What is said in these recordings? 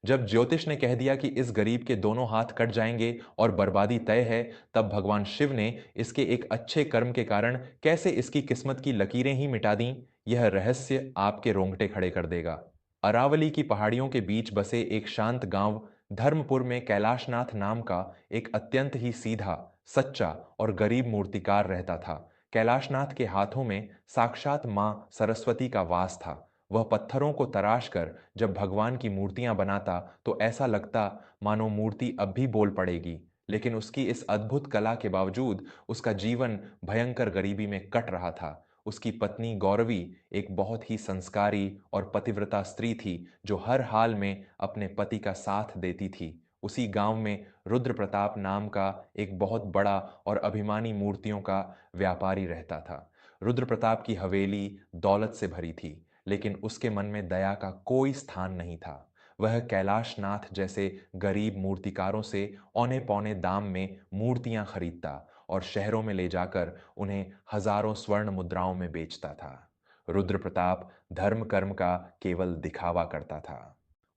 जब ज्योतिष ने कह दिया कि इस गरीब के दोनों हाथ कट जाएंगे और बर्बादी तय है, तब भगवान शिव ने इसके एक अच्छे कर्म के कारण कैसे इसकी किस्मत की लकीरें ही मिटा दीं, यह रहस्य आपके रोंगटे खड़े कर देगा। अरावली की पहाड़ियों के बीच बसे एक शांत गांव धर्मपुर में कैलाशनाथ नाम का एक अत्यंत ही सीधा, सच्चा और गरीब मूर्तिकार रहता था। कैलाशनाथ के हाथों में साक्षात मां सरस्वती का वास था। वह पत्थरों को तराश कर जब भगवान की मूर्तियां बनाता तो ऐसा लगता मानो मूर्ति अब भी बोल पड़ेगी। लेकिन उसकी इस अद्भुत कला के बावजूद उसका जीवन भयंकर गरीबी में कट रहा था। उसकी पत्नी गौरवी एक बहुत ही संस्कारी और पतिव्रता स्त्री थी, जो हर हाल में अपने पति का साथ देती थी। उसी गांव में रुद्र प्रताप नाम का एक बहुत बड़ा और अभिमानी मूर्तियों का व्यापारी रहता था। रुद्र प्रताप की हवेली दौलत से भरी थी, लेकिन उसके मन में दया का कोई स्थान नहीं था। वह कैलाशनाथ जैसे गरीब मूर्तिकारों से औने पौने दाम में मूर्तियां खरीदता और शहरों में ले जाकर उन्हें हजारों स्वर्ण मुद्राओं में बेचता था। रुद्र प्रताप धर्म कर्म का केवल दिखावा करता था।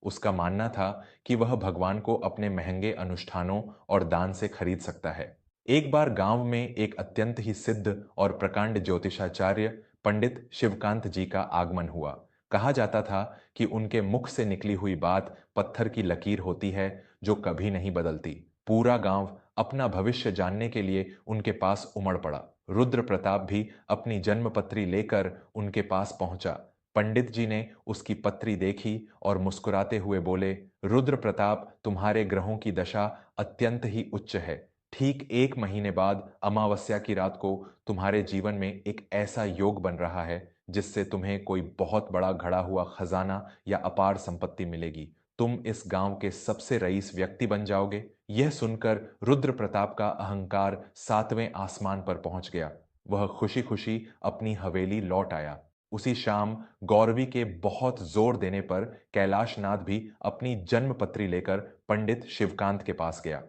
उसका मानना था कि वह भगवान को अपने महंगे अनुष्ठानों और दान से खरीद सकता है। एक बार गांव में एक अत्यंत ही सिद्ध और प्रकांड ज्योतिषाचार्य पंडित शिवकांत जी का आगमन हुआ। कहा जाता था कि उनके मुख से निकली हुई बात पत्थर की लकीर होती है, जो कभी नहीं बदलती। पूरा गांव अपना भविष्य जानने के लिए उनके पास उमड़ पड़ा। रुद्र प्रताप भी अपनी जन्मपत्री लेकर उनके पास पहुंचा। पंडित जी ने उसकी पत्री देखी और मुस्कुराते हुए बोले, रुद्र प्रताप, तुम्हारे ग्रहों की दशा अत्यंत ही उच्च है। ठीक 1 महीने बाद अमावस्या की रात को तुम्हारे जीवन में एक ऐसा योग बन रहा है जिससे तुम्हें कोई बहुत बड़ा घड़ा हुआ खजाना या अपार संपत्ति मिलेगी। तुम इस गांव के सबसे रईस व्यक्ति बन जाओगे। यह सुनकर रुद्र प्रताप का अहंकार 7वें आसमान पर पहुंच गया। वह खुशी खुशी अपनी हवेली लौट आया। उसी शाम गौरवी के बहुत जोर देने पर कैलाशनाथ भी अपनी जन्मपत्री लेकर पंडित शिवकांत के पास गया।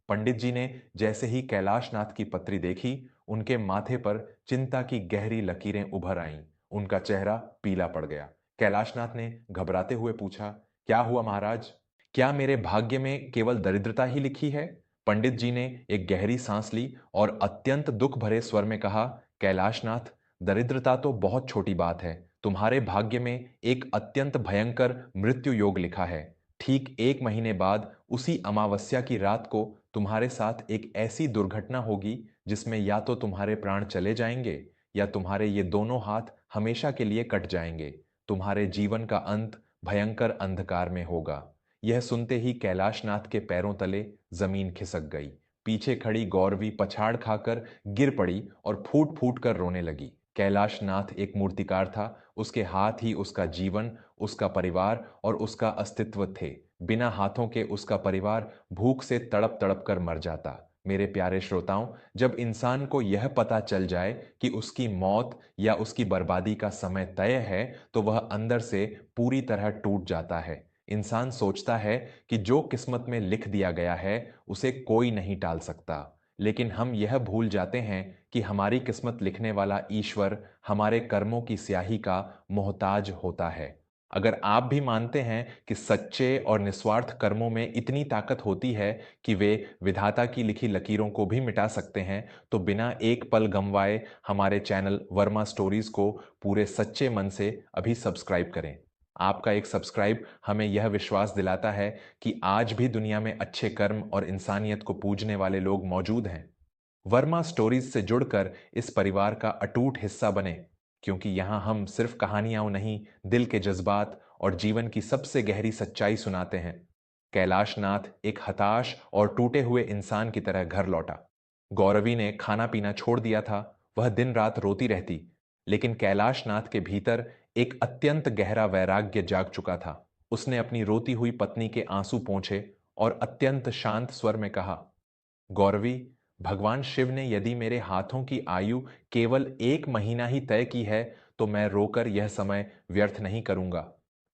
पंडित जी ने जैसे ही कैलाशनाथ की पत्री देखी, उनके माथे पर चिंता की गहरी लकीरें उभर आईं। उनका चेहरा पीला पड़ गया। कैलाशनाथ ने घबराते हुए पूछा, क्या हुआ महाराज? क्या मेरे भाग्य में केवल दरिद्रता ही लिखी है? पंडित जी ने एक गहरी सांस ली और अत्यंत दुख भरे स्वर में कहा, कैलाशनाथ, दरिद्रता तो बहुत छोटी बात है। तुम्हारे भाग्य में एक अत्यंत भयंकर मृत्यु योग लिखा है। ठीक 1 महीने बाद उसी अमावस्या की रात को तुम्हारे साथ एक ऐसी दुर्घटना होगी जिसमें या तो तुम्हारे प्राण चले जाएंगे या तुम्हारे ये दोनों हाथ हमेशा के लिए कट जाएंगे। तुम्हारे जीवन का अंत भयंकर अंधकार में होगा। यह सुनते ही कैलाशनाथ के पैरों तले जमीन खिसक गई। पीछे खड़ी गौरवी पछाड़ खाकर गिर पड़ी और फूट फूट कर रोने लगी। कैलाशनाथ एक मूर्तिकार था। उसके हाथ ही उसका जीवन, उसका परिवार और उसका अस्तित्व थे। बिना हाथों के उसका परिवार भूख से तड़प तड़प कर मर जाता। मेरे प्यारे श्रोताओं, जब इंसान को यह पता चल जाए कि उसकी मौत या उसकी बर्बादी का समय तय है, तो वह अंदर से पूरी तरह टूट जाता है। इंसान सोचता है कि जो किस्मत में लिख दिया गया है उसे कोई नहीं टाल सकता। लेकिन हम यह भूल जाते हैं कि हमारी किस्मत लिखने वाला ईश्वर हमारे कर्मों की स्याही का मोहताज होता है। अगर आप भी मानते हैं कि सच्चे और निस्वार्थ कर्मों में इतनी ताकत होती है कि वे विधाता की लिखी लकीरों को भी मिटा सकते हैं, तो बिना एक पल गंवाए हमारे चैनल वर्मा स्टोरीज को पूरे सच्चे मन से अभी सब्सक्राइब करें। आपका एक सब्सक्राइब हमें यह विश्वास दिलाता है कि आज भी दुनिया में अच्छे कर्म और इंसानियत को पूजने वाले लोग मौजूद हैं। वर्मा स्टोरीज से जुड़कर इस परिवार का अटूट हिस्सा बने, क्योंकि यहां हम सिर्फ कहानियां नहीं, दिल के जज्बात और जीवन की सबसे गहरी सच्चाई सुनाते हैं। कैलाशनाथ एक हताश और टूटे हुए इंसान की तरह घर लौटा। गौरवी ने खाना पीना छोड़ दिया था। वह दिन रात रोती रहती, लेकिन कैलाशनाथ के भीतर एक अत्यंत गहरा वैराग्य जाग चुका था। उसने अपनी रोती हुई पत्नी के आंसू पोंछे और अत्यंत शांत स्वर में कहा, गौरवी, भगवान शिव ने यदि मेरे हाथों की आयु केवल 1 महीना ही तय की है, तो मैं रोकर यह समय व्यर्थ नहीं करूंगा।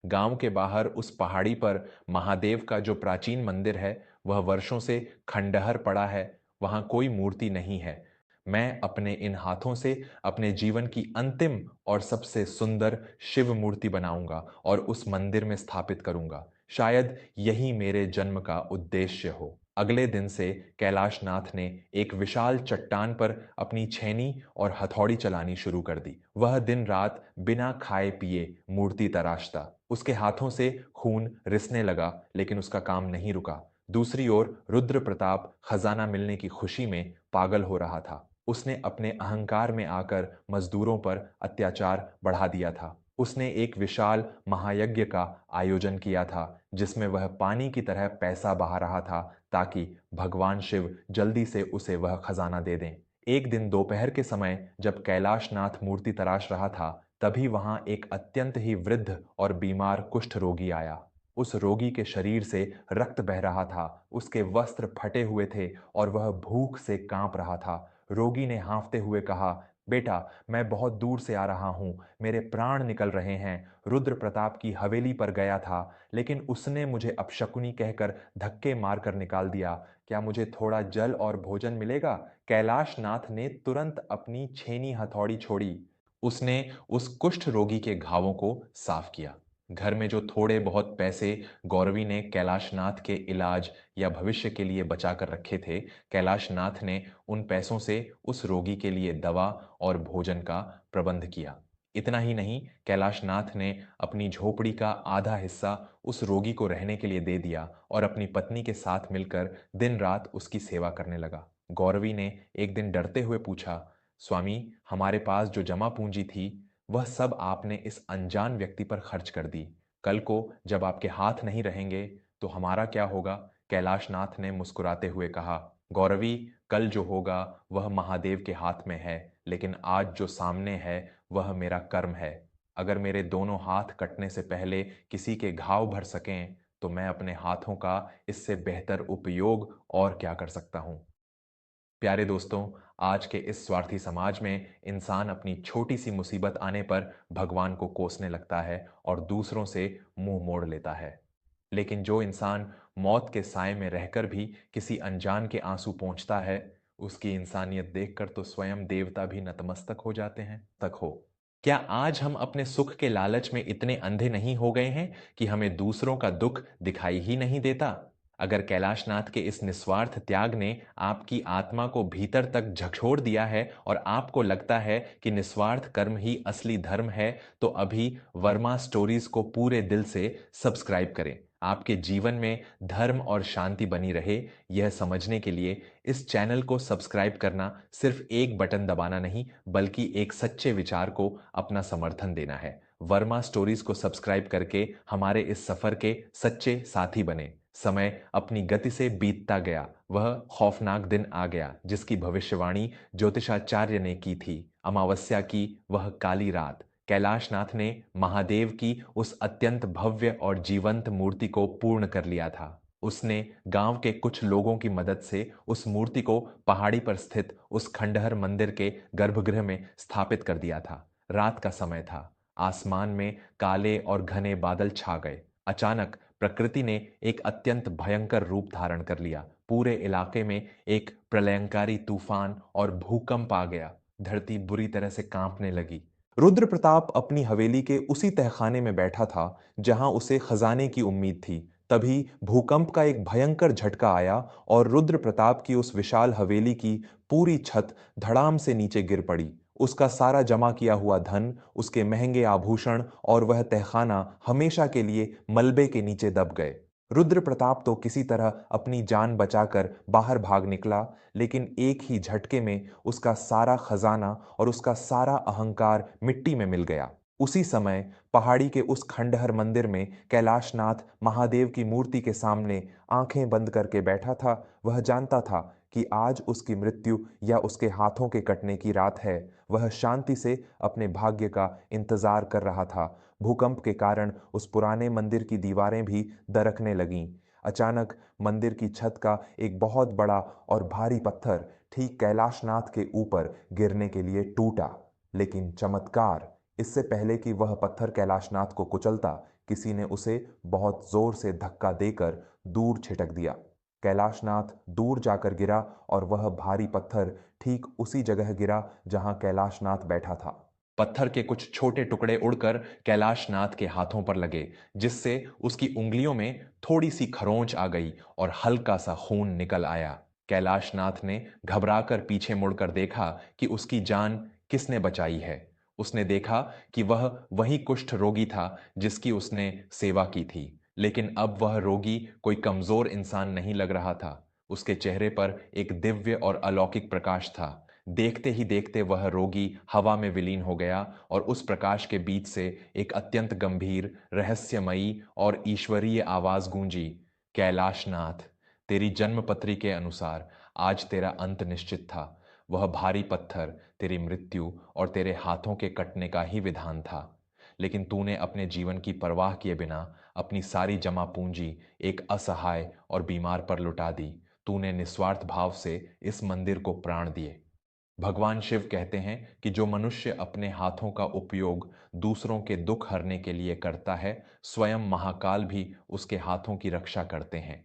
गांव के बाहर उस पहाड़ी पर महादेव का जो प्राचीन मंदिर है, वह वर्षों से खंडहर पड़ा है। वहां कोई मूर्ति नहीं है। मैं अपने इन हाथों से अपने जीवन की अंतिम और सबसे सुंदर शिव मूर्ति बनाऊंगा और उस मंदिर में स्थापित करूंगा। शायद यही मेरे जन्म का उद्देश्य हो। अगले दिन से कैलाशनाथ ने एक विशाल चट्टान पर अपनी छेनी और हथौड़ी चलानी शुरू कर दी। वह दिन रात बिना खाए पिए मूर्ति तराशता। उसके हाथों से खून रिसने लगा, लेकिन उसका काम नहीं रुका। दूसरी ओर रुद्र प्रताप खजाना मिलने की खुशी में पागल हो रहा था। उसने अपने अहंकार में आकर मजदूरों पर अत्याचार बढ़ा दिया था। उसने एक विशाल महायज्ञ का आयोजन किया था, जिसमें वह पानी की तरह पैसा बहा रहा था, ताकि भगवान शिव जल्दी से उसे वह खजाना दे दें। एक दिन दोपहर के समय जब कैलाशनाथ मूर्ति तराश रहा था, तभी वहां एक अत्यंत ही वृद्ध और बीमार कुष्ठ रोगी आया। उस रोगी के शरीर से रक्त बह रहा था, उसके वस्त्र फटे हुए थे और वह भूख से कांप रहा था। रोगी ने हाँफते हुए कहा, बेटा, मैं बहुत दूर से आ रहा हूँ, मेरे प्राण निकल रहे हैं। रुद्र प्रताप की हवेली पर गया था, लेकिन उसने मुझे अपशकुनी कहकर धक्के मारकर निकाल दिया। क्या मुझे थोड़ा जल और भोजन मिलेगा? कैलाशनाथ ने तुरंत अपनी छेनी हथौड़ी छोड़ी। उसने उस कुष्ठ रोगी के घावों को साफ किया। घर में जो थोड़े बहुत पैसे गौरवी ने कैलाशनाथ के इलाज या भविष्य के लिए बचा कर रखे थे, कैलाशनाथ ने उन पैसों से उस रोगी के लिए दवा और भोजन का प्रबंध किया। इतना ही नहीं, कैलाशनाथ ने अपनी झोपड़ी का आधा हिस्सा उस रोगी को रहने के लिए दे दिया और अपनी पत्नी के साथ मिलकर दिन रात उसकी सेवा करने लगा। गौरवी ने एक दिन डरते हुए पूछा, स्वामी, हमारे पास जो जमा पूंजी थी, वह सब आपने इस अनजान व्यक्ति पर खर्च कर दी। कल को जब आपके हाथ नहीं रहेंगे तो हमारा क्या होगा? कैलाशनाथ ने मुस्कुराते हुए कहा, गौरवी, कल जो होगा वह महादेव के हाथ में है, लेकिन आज जो सामने है वह मेरा कर्म है। अगर मेरे दोनों हाथ कटने से पहले किसी के घाव भर सकें, तो मैं अपने हाथों का इससे बेहतर उपयोग और क्या कर सकता हूं? प्यारे दोस्तों, आज के इस स्वार्थी समाज में इंसान अपनी छोटी सी मुसीबत आने पर भगवान को कोसने लगता है और दूसरों से मुंह मोड़ लेता है। लेकिन जो इंसान मौत के साए में रहकर भी किसी अनजान के आंसू पोंछता है, उसकी इंसानियत देखकर तो स्वयं देवता भी नतमस्तक हो जाते हैं। तक हो। क्या आज हम अपने सुख के लालच में इतने अंधे नहीं हो गए हैं कि हमें दूसरों का दुख दिखाई ही नहीं देता? अगर कैलाशनाथ के इस निस्वार्थ त्याग ने आपकी आत्मा को भीतर तक झकझोर दिया है और आपको लगता है कि निस्वार्थ कर्म ही असली धर्म है, तो अभी वर्मा स्टोरीज को पूरे दिल से सब्सक्राइब करें। आपके जीवन में धर्म और शांति बनी रहे, यह समझने के लिए इस चैनल को सब्सक्राइब करना सिर्फ एक बटन दबाना नहीं, बल्कि एक सच्चे विचार को अपना समर्थन देना है। वर्मा स्टोरीज को सब्सक्राइब करके हमारे इस सफर के सच्चे साथी बने। समय अपनी गति से बीतता गया। वह खौफनाक दिन आ गया जिसकी भविष्यवाणी ज्योतिषाचार्य ने की थी। अमावस्या की वह काली रात। कैलाशनाथ ने महादेव की उस अत्यंत भव्य और जीवंत मूर्ति को पूर्ण कर लिया था। उसने गांव के कुछ लोगों की मदद से उस मूर्ति को पहाड़ी पर स्थित उस खंडहर मंदिर के गर्भगृह में स्थापित कर दिया था। रात का समय था। आसमान में काले और घने बादल छा गए। अचानक प्रकृति ने एक अत्यंत भयंकर रूप धारण कर लिया। पूरे इलाके में एक प्रलयंकारी तूफान और भूकंप आ गया। धरती बुरी तरह से कांपने लगी। रुद्र प्रताप अपनी हवेली के उसी तहखाने में बैठा था जहां उसे खजाने की उम्मीद थी। तभी भूकंप का एक भयंकर झटका आया और रुद्र प्रताप की उस विशाल हवेली की पूरी छत धड़ाम से नीचे गिर पड़ी। उसका सारा जमा किया हुआ धन, उसके महंगे आभूषण और वह तहखाना हमेशा के लिए मलबे के नीचे दब गए। रुद्र प्रताप तो किसी तरह अपनी जान बचाकर बाहर भाग निकला, लेकिन एक ही झटके में उसका सारा खजाना और उसका सारा अहंकार मिट्टी में मिल गया। उसी समय पहाड़ी के उस खंडहर मंदिर में कैलाशनाथ महादेव की मूर्ति के सामने आंखें बंद करके बैठा था। वह जानता था कि आज उसकी मृत्यु या उसके हाथों के कटने की रात है। वह शांति से अपने भाग्य का इंतजार कर रहा था। भूकंप के कारण उस पुराने मंदिर की दीवारें भी दरकने लगीं। अचानक मंदिर की छत का एक बहुत बड़ा और भारी पत्थर ठीक कैलाशनाथ के ऊपर गिरने के लिए टूटा। लेकिन चमत्कार, इससे पहले कि वह पत्थर कैलाशनाथ को कुचलता, किसी ने उसे बहुत जोर से धक्का देकर दूर छिटक दिया। कैलाशनाथ दूर जाकर गिरा और वह भारी पत्थर ठीक उसी जगह गिरा जहां कैलाशनाथ बैठा था। पत्थर के कुछ छोटे टुकड़े उड़कर कैलाशनाथ के हाथों पर लगे, जिससे उसकी उंगलियों में थोड़ी सी खरोंच आ गई और हल्का सा खून निकल आया। कैलाशनाथ ने घबराकर पीछे मुड़कर देखा कि उसकी जान किसने बचाई है। उसने देखा कि वह वही कुष्ठ रोगी था जिसकी उसने सेवा की थी, लेकिन अब वह रोगी कोई कमजोर इंसान नहीं लग रहा था। उसके चेहरे पर एक दिव्य और अलौकिक प्रकाश था। देखते ही देखते वह रोगी हवा में विलीन हो गया और उस प्रकाश के बीच से एक अत्यंत गंभीर, रहस्यमयी और ईश्वरीय आवाज गूंजी, कैलाशनाथ, तेरी जन्मपत्री के अनुसार आज तेरा अंत निश्चित था। वह भारी पत्थर तेरी मृत्यु और तेरे हाथों के कटने का ही विधान था, लेकिन तूने अपने जीवन की परवाह किए बिना अपनी सारी जमा पूंजी एक असहाय और बीमार पर लुटा दी। तूने निस्वार्थ भाव से इस मंदिर को प्राण दिए। भगवान शिव कहते हैं कि जो मनुष्य अपने हाथों का उपयोग दूसरों के दुख हरने के लिए करता है, स्वयं महाकाल भी उसके हाथों की रक्षा करते हैं।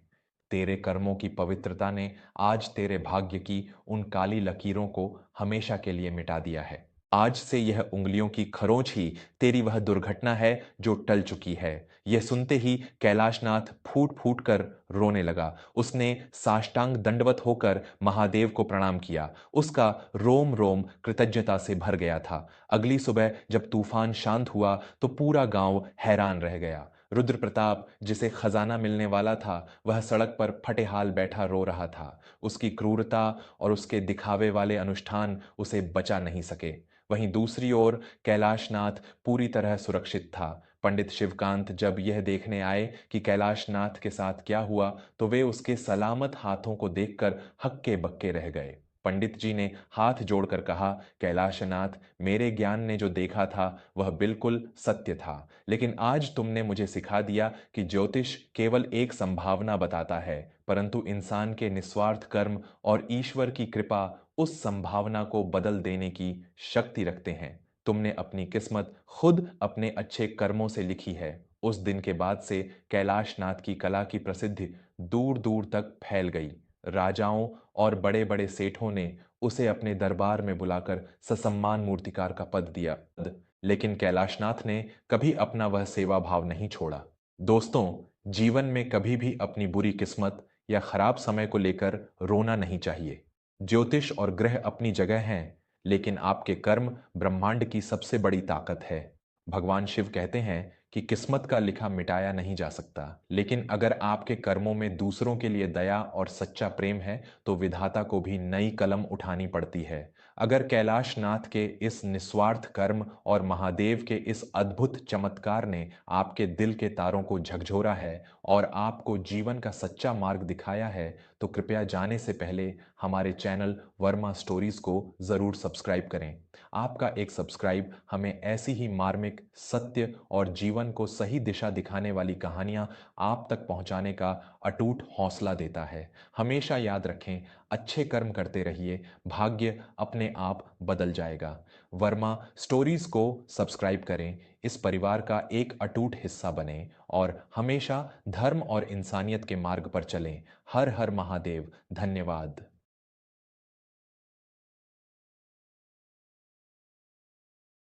तेरे कर्मों की पवित्रता ने आज तेरे भाग्य की उन काली लकीरों को हमेशा के लिए मिटा दिया है। आज से यह उंगलियों की खरोंच ही तेरी वह दुर्घटना है जो टल चुकी है। यह सुनते ही कैलाशनाथ फूट फूट कर रोने लगा। उसने साष्टांग दंडवत होकर महादेव को प्रणाम किया। उसका रोम रोम कृतज्ञता से भर गया था। अगली सुबह जब तूफान शांत हुआ तो पूरा गांव हैरान रह गया। रुद्र प्रताप, जिसे खजाना मिलने वाला था, वह सड़क पर फटेहाल बैठा रो रहा था। उसकी क्रूरता और उसके दिखावे वाले अनुष्ठान उसे बचा नहीं सके। वहीं दूसरी ओर कैलाशनाथ पूरी तरह सुरक्षित था। पंडित शिवकांत जब यह देखने आए कि कैलाशनाथ के साथ क्या हुआ, तो वे उसके सलामत हाथों को देखकर हक्के बक्के रह गए। पंडित जी ने हाथ जोड़कर कहा, कैलाशनाथ, मेरे ज्ञान ने जो देखा था वह बिल्कुल सत्य था, लेकिन आज तुमने मुझे सिखा दिया कि ज्योतिष केवल एक संभावना बताता है, परंतु इंसान के निस्वार्थ कर्म और ईश्वर की कृपा उस संभावना को बदल देने की शक्ति रखते हैं। तुमने अपनी किस्मत खुद अपने अच्छे कर्मों से लिखी है। उस दिन के बाद से कैलाशनाथ की कला की प्रसिद्धि दूर दूर तक फैल गई। राजाओं और बड़े बड़े सेठों ने उसे अपने दरबार में बुलाकर ससम्मान मूर्तिकार का पद दिया, लेकिन कैलाशनाथ ने कभी अपना वह सेवा भाव नहीं छोड़ा। दोस्तों, जीवन में कभी भी अपनी बुरी किस्मत या खराब समय को लेकर रोना नहीं चाहिए। ज्योतिष और ग्रह अपनी जगह हैं, लेकिन आपके कर्म ब्रह्मांड की सबसे बड़ी ताकत है। भगवान शिव कहते हैं कि किस्मत का लिखा मिटाया नहीं जा सकता, लेकिन अगर आपके कर्मों में दूसरों के लिए दया और सच्चा प्रेम है, तो विधाता को भी नई कलम उठानी पड़ती है। अगर कैलाशनाथ के इस निस्वार्थ कर्म और महादेव के इस अद्भुत चमत्कार ने आपके दिल के तारों को झकझोरा है और आपको जीवन का सच्चा मार्ग दिखाया है, तो कृपया जाने से पहले हमारे चैनल वर्मा स्टोरीज को ज़रूर सब्सक्राइब करें। आपका एक सब्सक्राइब हमें ऐसी ही मार्मिक, सत्य और जीवन को सही दिशा दिखाने वाली कहानियां आप तक पहुंचाने का अटूट हौसला देता है। हमेशा याद रखें, अच्छे कर्म करते रहिए, भाग्य अपने आप बदल जाएगा। वर्मा स्टोरीज को सब्सक्राइब करें, इस परिवार का एक अटूट हिस्सा बने और हमेशा धर्म और इंसानियत के मार्ग पर चलें। हर हर महादेव। धन्यवाद।